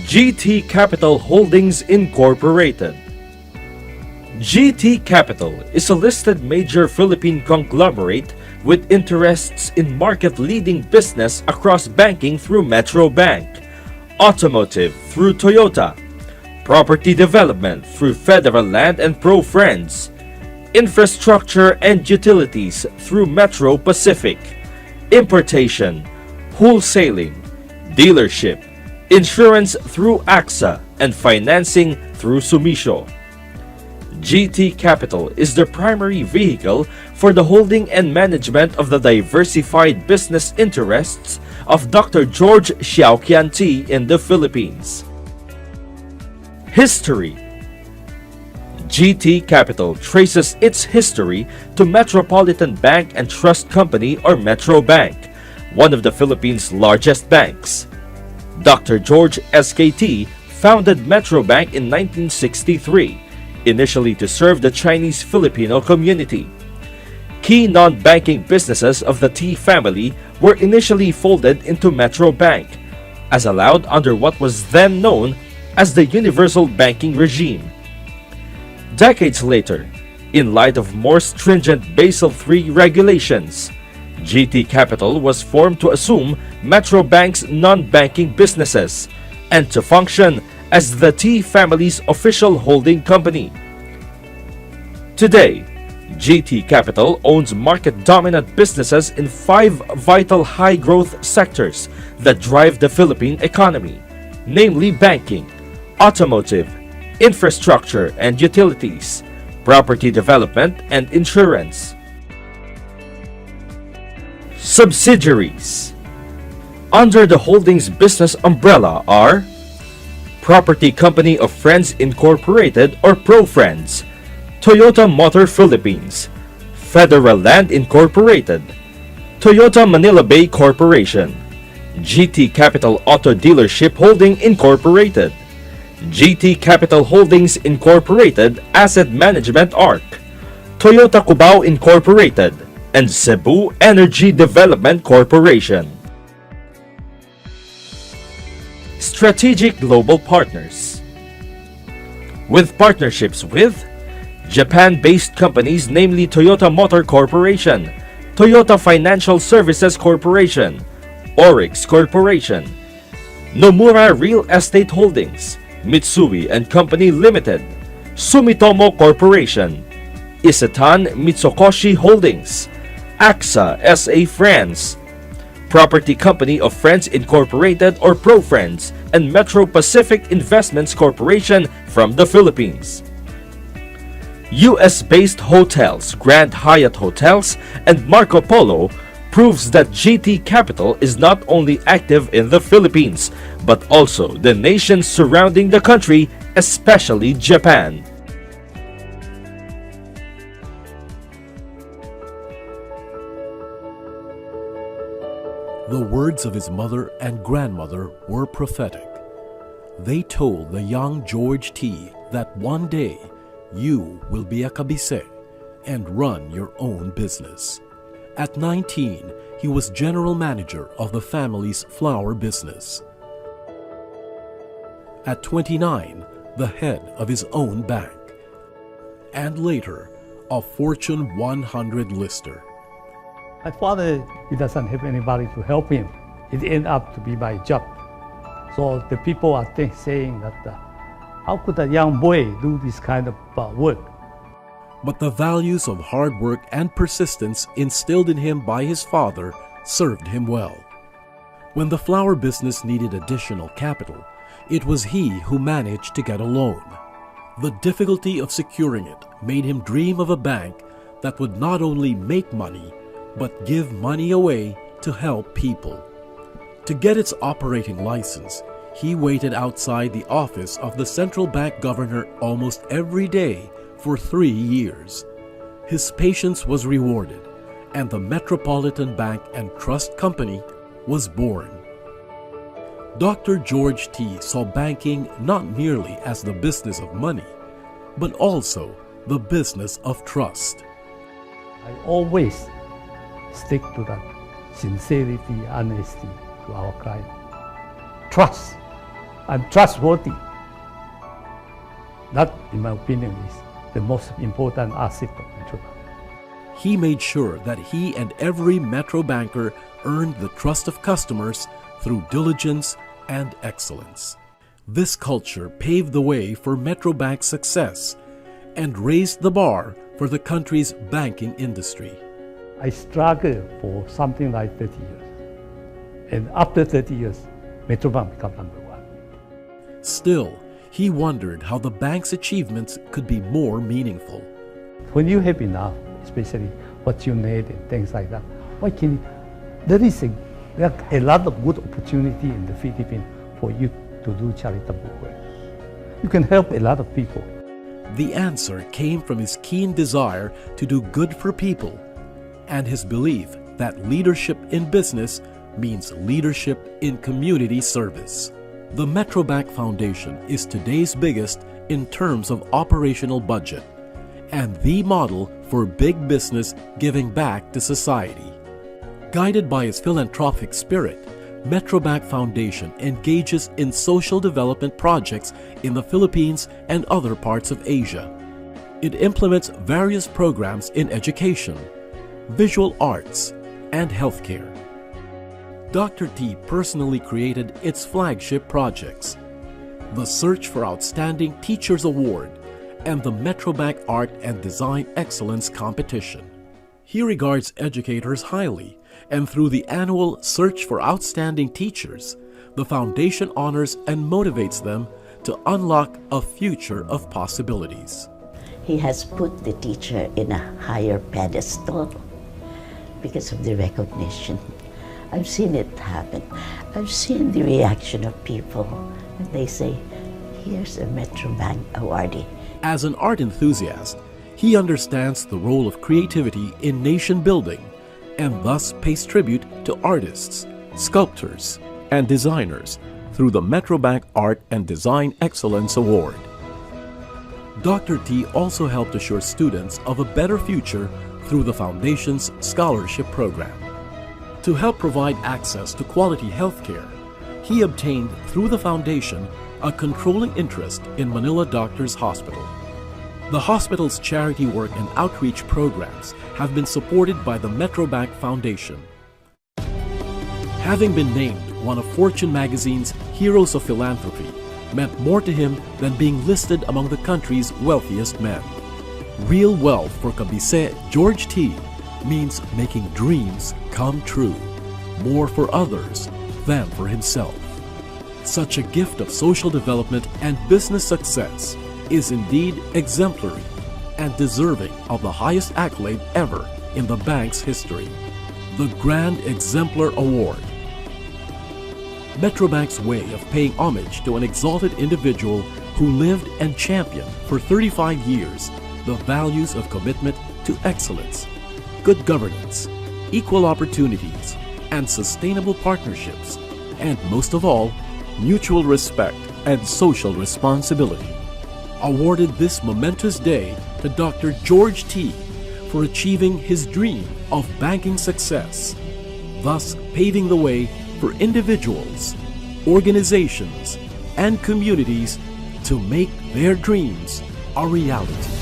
GT Capital Holdings Incorporated. GT Capital is a listed major Philippine conglomerate with interests in market-leading business across banking through Metro Bank, automotive through Toyota, property development through Federal Land and Pro Friends, infrastructure and utilities through Metro Pacific, importation, wholesaling, dealership, insurance through AXA, and financing through Sumisho. GT Capital is the primary vehicle for the holding and management of the diversified business interests of Dr. George Xiaoqian Tea in the Philippines. History. GT Capital traces its history to Metropolitan Bank and Trust Company or Metro Bank, one of the Philippines' largest banks. Dr. George SKT founded Metro Bank in 1963, initially to serve the Chinese Filipino community. Key non-banking businesses of the T family were initially folded into Metro Bank, as allowed under what was then known as the Universal Banking Regime. Decades later, in light of more stringent Basel III regulations, GT Capital was formed to assume Metro Bank's non-banking businesses and to function as the T family's official holding company. Today, GT Capital owns market-dominant businesses in 5 vital high-growth sectors that drive the Philippine economy, namely banking, automotive, infrastructure and utilities, property development and insurance. Subsidiaries under the holdings business umbrella are Property Company of Friends Incorporated or Pro Friends, Toyota Motor Philippines, Federal Land Incorporated, Toyota Manila Bay Corporation, GT Capital Auto Dealership Holding Incorporated, GT Capital Holdings Incorporated Asset Management Arc, Toyota Cubao Incorporated, and Cebu Energy Development Corporation. Strategic Global Partners. With partnerships with Japan-based companies namely Toyota Motor Corporation, Toyota Financial Services Corporation, Orix Corporation, Nomura Real Estate Holdings, Mitsui & Company Limited, Sumitomo Corporation, Isetan Mitsukoshi Holdings, AXA SA France, Property Company of Friends Incorporated or Pro Friends, and Metro Pacific Investments Corporation from the Philippines. US-based hotels Grand Hyatt Hotels and Marco Polo proves that GT Capital is not only active in the Philippines, but also the nations surrounding the country, especially Japan. The words of his mother and grandmother were prophetic. They told the young George T. that one day you will be a kabise and run your own business. At 19, he was general manager of the family's flour business. At 29, the head of his own bank. And later, a Fortune 100 lister. My father, he doesn't have anybody to help him. It ended up to be my job. So the people are saying that how could a young boy do this kind of work? But the values of hard work and persistence instilled in him by his father served him well. When the flour business needed additional capital, it was he who managed to get a loan. The difficulty of securing it made him dream of a bank that would not only make money, but give money away to help people. To get its operating license, he waited outside the office of the central bank governor almost every day for 3 years. His patience was rewarded, and the Metropolitan Bank and Trust Company was born. Dr. George T. saw banking not merely as the business of money, but also the business of trust. I always stick to that sincerity, honesty to our client. Trust. I'm trustworthy. That, in my opinion, is the most important asset of Metrobank. He made sure that he and every Metro banker earned the trust of customers through diligence and excellence. This culture paved the way for Metrobank's success and raised the bar for the country's banking industry. I struggled for something like 30 years. And after 30 years, Metrobank became number one. Still, he wondered how the bank's achievements could be more meaningful. When you have enough, especially what you need and things like that, there is a lot of good opportunity in the Philippines for you to do charitable work. You can help a lot of people. The answer came from his keen desire to do good for people and his belief that leadership in business means leadership in community service. The Metrobank Foundation is today's biggest in terms of operational budget and the model for big business giving back to society. Guided by his philanthropic spirit, Metrobank Foundation engages in social development projects in the Philippines and other parts of Asia. It implements various programs in education, visual arts, and healthcare. Dr. T personally created its flagship projects, the Search for Outstanding Teachers Award and the Metrobank Art and Design Excellence Competition. He regards educators highly, and through the annual Search for Outstanding Teachers, the foundation honors and motivates them to unlock a future of possibilities. He has put the teacher in a higher pedestal because of the recognition. I've seen it happen. I've seen the reaction of people when they say, here's a Metrobank awardee. As an art enthusiast, he understands the role of creativity in nation building and thus pays tribute to artists, sculptors, and designers through the Metrobank Art and Design Excellence Award. Dr. T also helped assure students of a better future through the Foundation's scholarship program. To help provide access to quality health care, he obtained through the Foundation a controlling interest in Manila Doctors Hospital. The hospital's charity work and outreach programs have been supported by the Metrobank Foundation. Having been named one of Fortune magazine's Heroes of Philanthropy meant more to him than being listed among the country's wealthiest men. Real wealth for Kabise George T. means making dreams come true, more for others than for himself. Such a gift of social development and business success is indeed exemplary and deserving of the highest accolade ever in the bank's history, the Grand Exemplar Award. Metrobank's way of paying homage to an exalted individual who lived and championed for 35 years the values of commitment to excellence, good governance, equal opportunities, and sustainable partnerships, and most of all, mutual respect and social responsibility, awarded this momentous day to Dr. George T. for achieving his dream of banking success, thus paving the way for individuals, organizations, and communities to make their dreams a reality.